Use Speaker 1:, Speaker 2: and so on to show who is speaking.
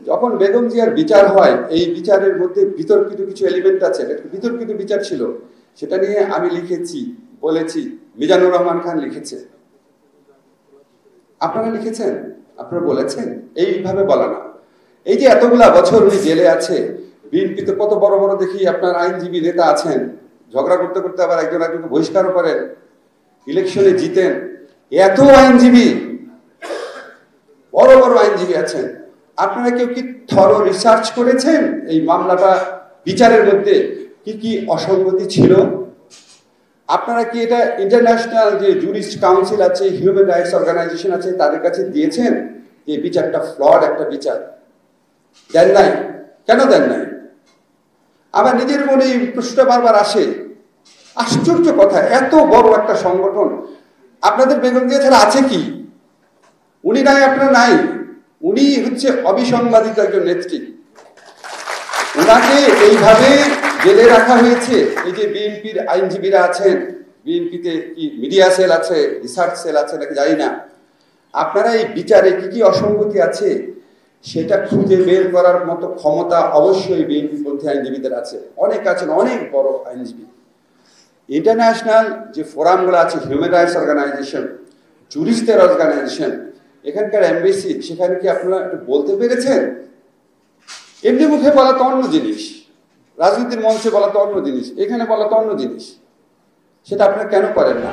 Speaker 1: যখন বেগম জিয়ার বিচার হয়, এই বিচারের মধ্যে বিতর্কিত কিছু এলিমেন্ট আছে, বিতর্কিত বিচার ছিল, সেটা নিয়ে আমি লিখেছি, বলেছি, মিজানুর রহমান খান লিখেছে, আপনারা লিখেছেন, আপনারা বলেছেন, এইভাবে বলা না। এই যে এতগুলা বছর উনি জেলে আছে, বিএনপিতে কত বড় বড় দেখি আপনার আইনজীবী নেতা আছেন, ঝগড়া করতে করতে আবার একজন একজনকে বহিষ্কারও করেন, ইলেকশনে জিতেন, এত আইনজীবী, বড় বড় আইনজীবী আছেন, আপনারা কেউ কি থরো রিসার্চ করেছেন এই মামলাটা বিচারের মধ্যে কি কি অসঙ্গতি ছিল? আপনারা কি এটা ইন্টারন্যাশনাল যে জুরিস্ট কাউন্সিল আছে, হিউম্যান রাইটস অর্গানাইজেশন আছে, তাদের কাছে দিয়েছেন যে বিচারটা ফ্লড একটা বিচার? দেন নাই। কেন দেন নাই? আবার নিজের মনে প্রশ্নটা বারবার আসে, আশ্চর্য কথা, এত বড় একটা সংগঠন, আপনাদের বেগম জিয়া ছাড়া আছে কি? উনি নাই, আপনারা নাই। উনি হচ্ছে অবিসংবাদিত একজন নেত্রী, উনাকে এইভাবে জেলে রাখা হয়েছে। এই যে বিএনপির আইনজীবীরা আছেন, বিএনপিতে কি মিডিয়া সেল আছে, রিসার্চ সেল আছে নাকি জানি না, আপনারা এই বিচারে কি কি অসঙ্গতি আছে সেটা খুঁজে বের করার মতো ক্ষমতা অবশ্যই বিএনপি পন্থী আইনজীবীদের আছে, অনেক আছেন, অনেক বড় আইনজীবী। ইন্টারন্যাশনাল যে ফোরামগুলো আছে, হিউম্যান রাইটস অর্গানাইজেশন, জুরিস্টদের অর্গানাইজেশন, এখানকার এমবেসি, সেখানে কি আপনারা একটু বলতে পেরেছেন? এমনি মুখে বলা তো অন্য জিনিস, রাজনীতির মঞ্চে বলা তো অন্য জিনিস, এখানে বলা তো অন্য জিনিস, সেটা আপনারা কেন করেন না?